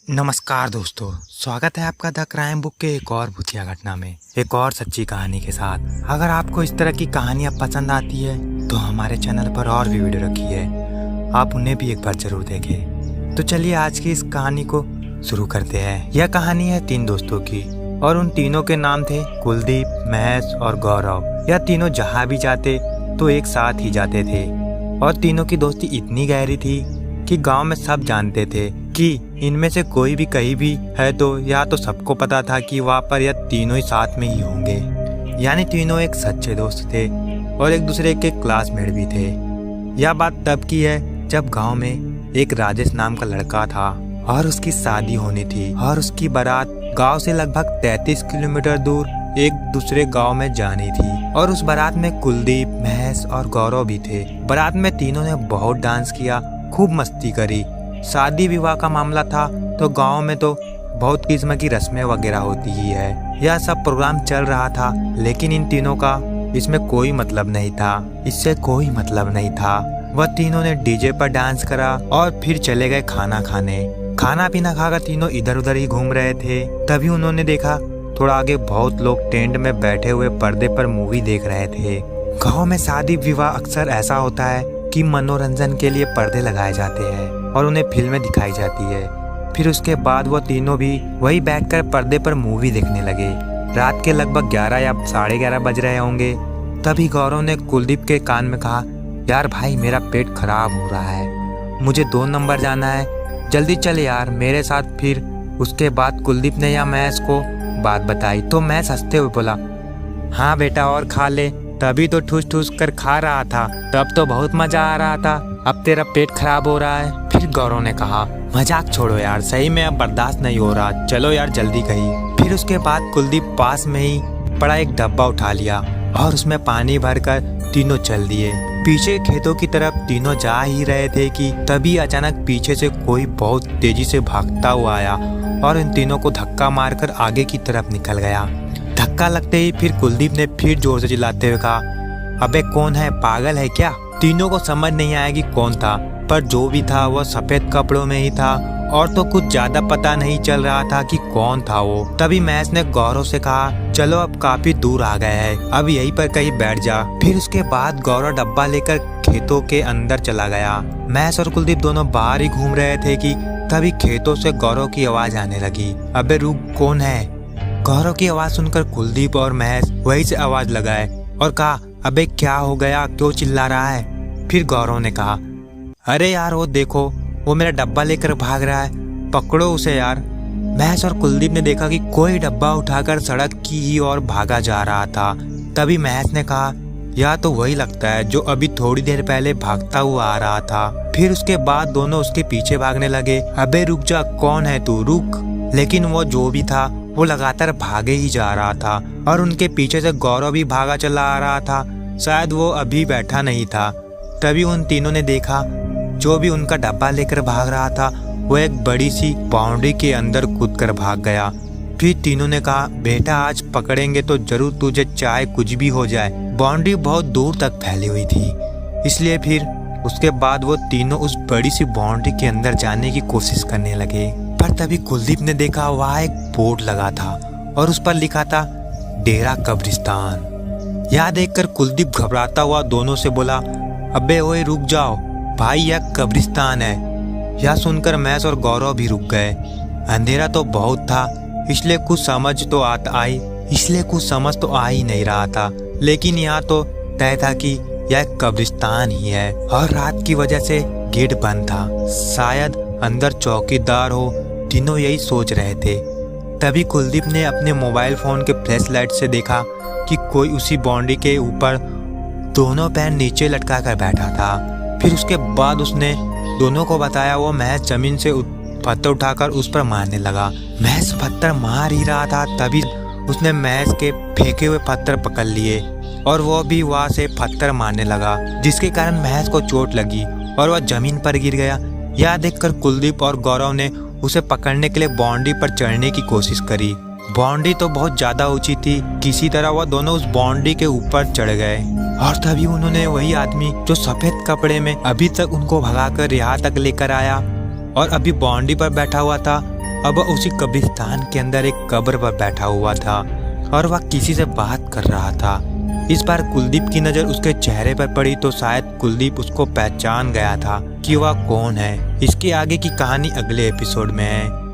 नमस्कार दोस्तों, स्वागत है आपका द क्राइम बुक के एक और भूतिया घटना में, एक और सच्ची कहानी के साथ। अगर आपको इस तरह की कहानियाँ पसंद आती है तो हमारे चैनल पर और भी वीडियो रखी है, आप उन्हें भी एक बार जरूर देखें। तो चलिए आज की इस कहानी को शुरू करते हैं। यह कहानी है 3 दोस्तों की और उन तीनों के नाम थे कुलदीप, महेश और गौरव। यह तीनों जहाँ भी जाते तो एक साथ ही जाते थे और तीनों की दोस्ती इतनी गहरी थी कि गांव में सब जानते थे कि इनमें से कोई भी कहीं भी है तो या तो सबको पता था कि वहाँ पर यह तीनों ही साथ में ही होंगे। यानी तीनों एक सच्चे दोस्त थे और एक दूसरे के क्लासमेट भी थे। यह बात तब की है जब गांव में एक राजेश नाम का लड़का था और उसकी शादी होनी थी और उसकी बारात गांव से लगभग 33 किलोमीटर दूर एक दूसरे गांव में जानी थी। और उस बारात में कुलदीप, महेश और गौरव भी थे। बारात में तीनों ने बहुत डांस किया, खूब मस्ती करी। शादी विवाह का मामला था तो गांव में तो बहुत किस्म की रस्में वगैरह होती ही है। यह सब प्रोग्राम चल रहा था, लेकिन इन तीनों का इसमें कोई मतलब नहीं था। इससे कोई मतलब नहीं था। वह तीनों ने डीजे पर डांस करा और फिर चले गए खाना खाने। खाना पीना खाकर तीनों इधर उधर ही घूम रहे थे। तभी उन्होंने देखा थोड़ा आगे बहुत लोग टेंट में बैठे हुए पर्दे पर मूवी देख रहे थे। गाँव में शादी विवाह अक्सर ऐसा होता है कि मनोरंजन के लिए पर्दे लगाए जाते हैं और उन्हें फिल्में दिखाई जाती है। फिर उसके बाद वो तीनों भी वही बैठकर पर्दे पर मूवी देखने लगे। रात के लगभग 11 या 11:30 बज रहे होंगे। तभी गौरव ने कुलदीप के कान में कहा, यार भाई मेरा पेट खराब हो रहा है, मुझे 2 नंबर जाना है, जल्दी चल यार मेरे साथ। फिर उसके बाद कुलदीप ने या महेश को बात बताई तो महेश हंसते हुए बोला, हाँ बेटा और खा ले, तभी तो ठूस ठूस कर खा रहा था, तब तो बहुत मजा आ रहा था, अब तेरा पेट खराब हो रहा है। फिर गौरव ने कहा, मजाक छोड़ो यार, सही में अब बर्दाश्त नहीं हो रहा, चलो यार जल्दी कहीं। फिर उसके बाद कुलदीप पास में ही पड़ा एक डब्बा उठा लिया और उसमें पानी भरकर तीनों चल दिए। पीछे खेतों की तरफ तीनों जा ही रहे थे कि तभी अचानक पीछे से कोई बहुत तेजी से भागता हुआ आया और इन तीनों को धक्का मारकर आगे की तरफ निकल गया। धक्का लगते ही फिर कुलदीप ने फिर जोर से चिल्लाते हुए कहा, अबे कौन है, पागल है क्या? तीनों को समझ नहीं आया कि कौन था, पर जो भी था वह सफेद कपड़ों में ही था और तो कुछ ज्यादा पता नहीं चल रहा था कि कौन था वो। तभी महेश ने गौरव से कहा, चलो अब काफी दूर आ गए हैं, अब यहीं पर कहीं बैठ जा। फिर उसके बाद गौरव डब्बा लेकर खेतों के अंदर चला गया। महेश और कुलदीप दोनों बाहर ही घूम रहे थे कि तभी खेतों से गौरव की आवाज आने लगी, अबे रुक, कौन है? गौरव की आवाज सुनकर कुलदीप और महेश वहीं से आवाज लगाए और कहा, अबे क्या हो गया, क्यों चिल्ला रहा है? फिर गौरव ने कहा, अरे यार वो देखो, वो मेरा डब्बा लेकर भाग रहा है, पकड़ो उसे यार। महेश और कुलदीप ने देखा कि कोई डब्बा उठाकर सड़क की ही ओर भागा जा रहा था। तभी महेश ने कहा, यह तो वही लगता है जो अभी थोड़ी देर पहले भागता हुआ आ रहा था। फिर उसके बाद दोनों उसके पीछे भागने लगे। अबे रुक जा, कौन है तू, रुक। लेकिन वो जो भी था वो लगातार भागे ही जा रहा था और उनके पीछे से गौरव भी भागा चला आ रहा था, शायद वो अभी बैठा नहीं था। तभी उन तीनों ने देखा जो भी उनका डब्बा लेकर भाग रहा था वो एक बड़ी सी बाउंड्री के अंदर कूद कर भाग गया। फिर तीनों ने कहा, बेटा आज पकड़ेंगे तो जरूर तुझे, चाहे कुछ भी हो जाए। बाउंड्री बहुत दूर तक फैली हुई थी, इसलिए फिर उसके बाद वो तीनों उस बड़ी सी बाउंड्री के अंदर जाने की कोशिश करने लगे। पर तभी कुलदीप ने देखा वहाँ एक बोर्ड लगा था और उस पर लिखा था डेरा कब्रिस्तान। यह देखकर कुलदीप घबराता हुआ दोनों से बोला, अबे ओए रुक जाओ भाई, यह कब्रिस्तान है। यह सुनकर महेश और गौरव भी रुक गए। अंधेरा तो बहुत था, इसलिए कुछ समझ तो आ ही नहीं रहा था, लेकिन यहाँ तो तय था कि यह एक कब्रिस्तान ही है और रात की वजह से गेट बंद था, शायद अंदर चौकीदार हो। तीनों यही सोच रहे थे। तभी कुलदीप ने अपने मोबाइल फोन के फ्लैश लाइट से देखा कि कोई उसी बाउंड्री के ऊपर दोनों पैर नीचे लटका कर बैठा था। फिर उसके बाद उसने दोनों को बताया वो महेश जमीन से पत्थर उठाकर उस पर मारने लगा। महेश पत्थर मार ही रहा था, तभी उसने महेश के फेंके हुए पत्थर पकड़ लिए और वो भी वहाँ से पत्थर मारने लगा, जिसके कारण महेश को चोट लगी और वह जमीन पर गिर गया। यह देखकर कुलदीप और गौरव ने उसे पकड़ने के लिए बाउंड्री पर चढ़ने की कोशिश करी। बाउंड्री तो बहुत ज्यादा ऊंची थी, किसी तरह वह दोनों उस बाउंड्री के ऊपर चढ़ गए और तभी उन्होंने वही आदमी जो सफेद कपड़े में अभी तक उनको भगाकर यहाँ तक लेकर आया और अभी बाउंड्री पर बैठा हुआ था, अब वह उसी कब्रिस्तान के अंदर एक कब्र पर बैठा हुआ था और वह किसी से बात कर रहा था। इस बार कुलदीप की नज़र उसके चेहरे पर पड़ी तो शायद कुलदीप उसको पहचान गया था कि वह कौन है। इसके आगे की कहानी अगले एपिसोड में है।